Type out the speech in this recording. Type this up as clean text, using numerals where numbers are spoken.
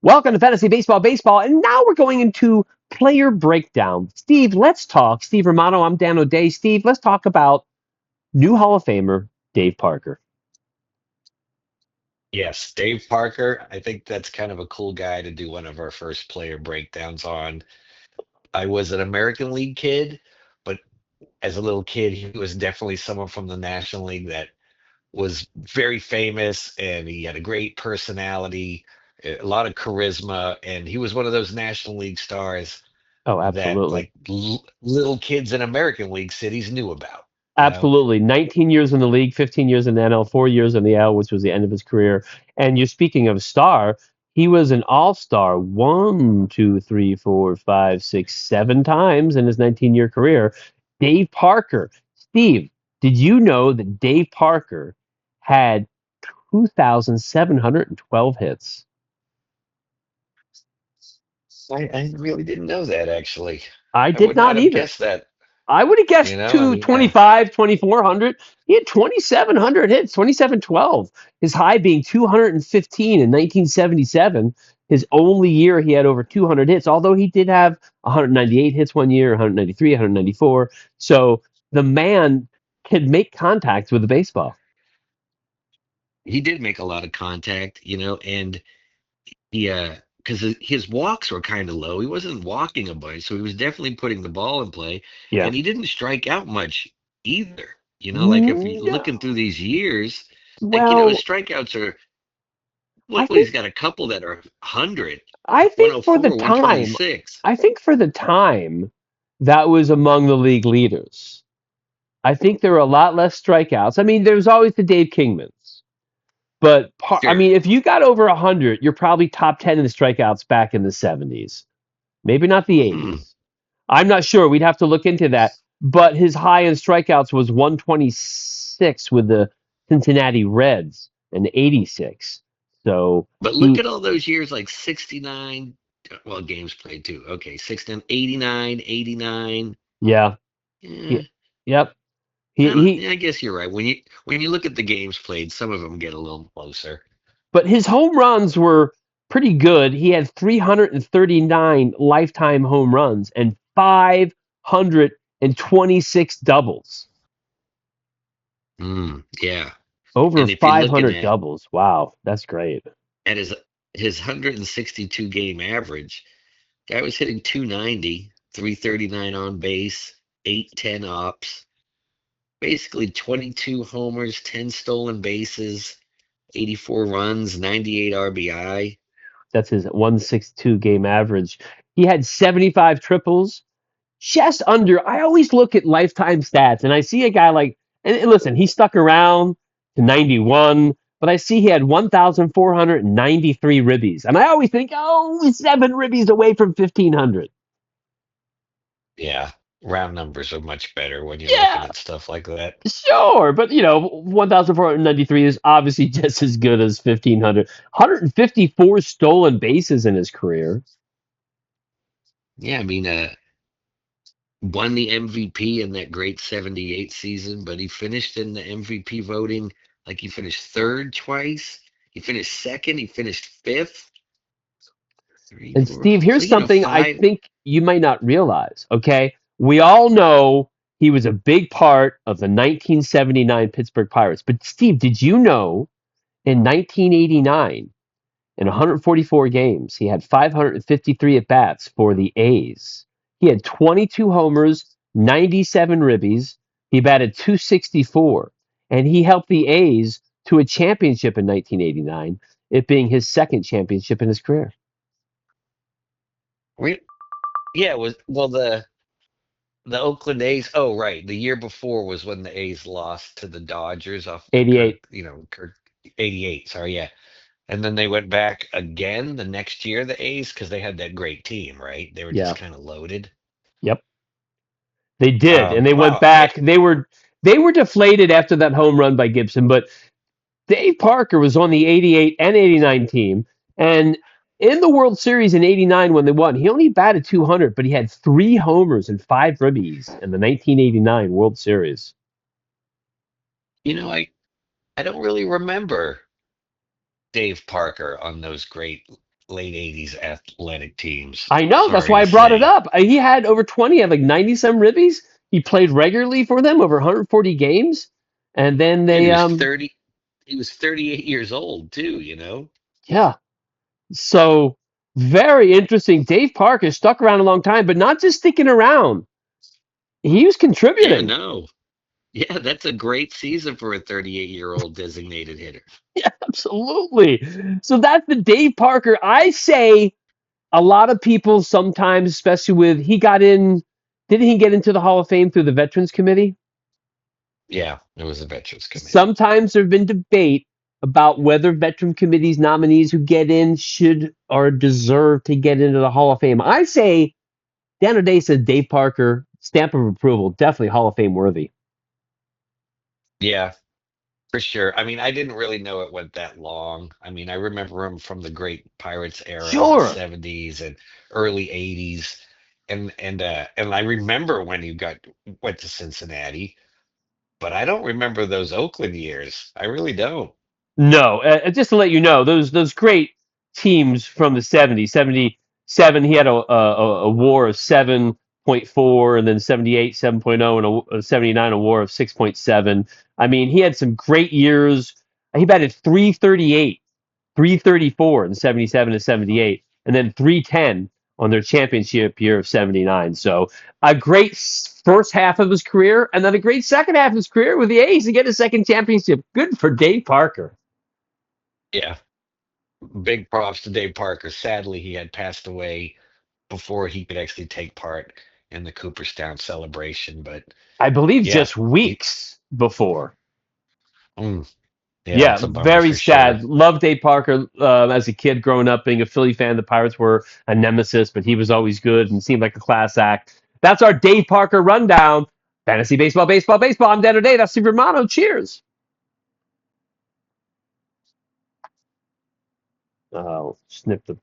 Welcome to Fantasy Baseball, and now we're going into player breakdown. Steve, let's talk. Steve Romano, I'm Dan O'Day. Steve, let's talk about new Hall of Famer Dave Parker. Yes, Dave Parker. I think that's kind of a cool guy to do one of our first player breakdowns on. I was an American League kid, but as a little kid, he was definitely someone from the National League that was very famous and he had a great personality, a lot of charisma, and he was one of those National League stars Oh, that absolutely. like little kids in American League cities knew about, you know? Absolutely. 19 years in the league, 15 years in the NL, 4 years in the L, which was the end of his career. And you're speaking of star, he was an all-star one, two, three, four, five, six, 7 times in his 19-year career. Dave Parker. Steve, did you know that Dave Parker had 2,712 hits? I really didn't know that actually. I I did would not not have either. guessed that, I would have you guessed know? I two mean, twenty five, 2,400. He had 2,700 hits, 2,712. His high being 215 in 1977. His only year he had over 200 hits, although he did have 198 hits one year, 193, 194. So the man could make contact with the baseball. he did make a lot of contact, and he because his walks were kind of low. He wasn't walking a bunch, so he was definitely putting the ball in play, Yeah. and he didn't strike out much either. Like if you're No. looking through these years, like his Well, strikeouts are I he's think got a couple that are 100, I think for the 104, time, 126. I think for the time that was among the league leaders. I think there were a lot less strikeouts. I mean, there's always the Dave Kingmans, but I Sure. mean, if you got over 100, you're probably top 10 in the strikeouts back in the 70s. Maybe not the Hmm. 80s. I'm not sure. We'd have to look into that. But his high in strikeouts was 126 with the Cincinnati Reds in 86. So But look he, at all those years, like 69, well, games played too. Okay, 69, 89, 89. yeah, Yeah, he, yep. He, yeah, I guess you're right. When you look at the games played, some of them get a little closer. but his home runs were pretty good. He had 339 lifetime home runs and 526 doubles. Yeah. Over And if you're looking 500 doubles. Wow, that's great. at his 162 game average, guy was hitting 290, 339 on base, 810 ops, basically 22 homers, 10 stolen bases, 84 runs, 98 RBI. That's his 162 game average. He had 75 triples, just under. I always look at lifetime stats and I see a guy like, and listen, he stuck around to 91, but I see he had 1,493 ribbies. And I always think, oh, he's 7 ribbies away from 1,500. Yeah, round numbers are much better when you're looking Yeah, at stuff like that. sure. But, 1,493 is obviously just as good as 1,500. 154 stolen bases in his career. Yeah, I mean, won the MVP in that great 78 season, but he finished in the MVP voting like he finished third twice. He finished second. He finished fifth. Three, And four. Steve, So, here's something I five. think you might not realize. Okay. We all know he was a big part of the 1979 Pittsburgh Pirates. But, Steve, did you know in 1989, in 144 games, he had 553 at bats for the A's? He had 22 homers, 97 ribbies. He batted 264, and he helped the A's to a championship in 1989, it being his second championship in his career. Re- Yeah, it was well the Oakland A's. Oh, right. The year before was when the A's lost to the Dodgers off the 88. Kirk 88. Sorry, yeah. And then they went back again the next year, the A's, because they had that great team, right? They were just Yeah. kind of loaded. Yep. They did, and they went Wow. back. They were deflated after that home run by Gibson, but Dave Parker was on the 88 and 89 team, and in the World Series in 89 when they won, he only batted 200, but he had 3 homers and 5 ribbies in the 1989 World Series. You know, I don't really remember Dave Parker on those great. late 80s athletic teams. I know. That's Sorry why to I brought it say. up. He had over 20, had like 90 some ribbies. He played regularly for them, over 140 games. And then And they, he was 38 years old too, you know? yeah. So very interesting. Dave Parker stuck around a long time, but not just sticking around. He was Yeah, contributing. no. Yeah, that's a great season for a 38-year-old designated hitter. Yeah, absolutely. So that's the Dave Parker. I say a lot of people sometimes, especially with he got in, didn't he get into the Hall of Fame through the Veterans Committee? Yeah, it was a Veterans Committee. Sometimes there's been debate about whether veteran committees nominees who get in should or deserve to get into the Hall of Fame. I say Dan O'Day said Dave Parker, stamp of approval, definitely Hall of Fame worthy. Yeah, for sure. I mean, I didn't really know it went that long. I mean, I remember him from the great Pirates era of the Sure. 70s and early 80s. And I remember when he went to Cincinnati, but I don't remember those Oakland years. I really don't. No, just to let you know, those great teams from the 70s, 77, he had a WAR of 7.4, and then 78, 7.0, and a 79, a WAR of 6.7. I mean, he had some great years. He batted 338, 334 in 77 and 78, and then 310 on their championship year of 79. So a great first half of his career, and then a great second half of his career with the A's to get a second championship. Good for Dave Parker. Yeah, big props to Dave Parker. Sadly, he had passed away before he could actually take part in the Cooperstown celebration. But I believe yeah, just he, weeks before. mm, yeah, Yeah, that's a bummer very for sure. sad. Loved Dave Parker as a kid growing up, being a Philly fan. The Pirates were a nemesis, but he was always good and seemed like a class act. That's our Dave Parker rundown. Fantasy baseball, baseball, baseball. I'm Dan O'Day. That's Steve Romano. Cheers. Snip the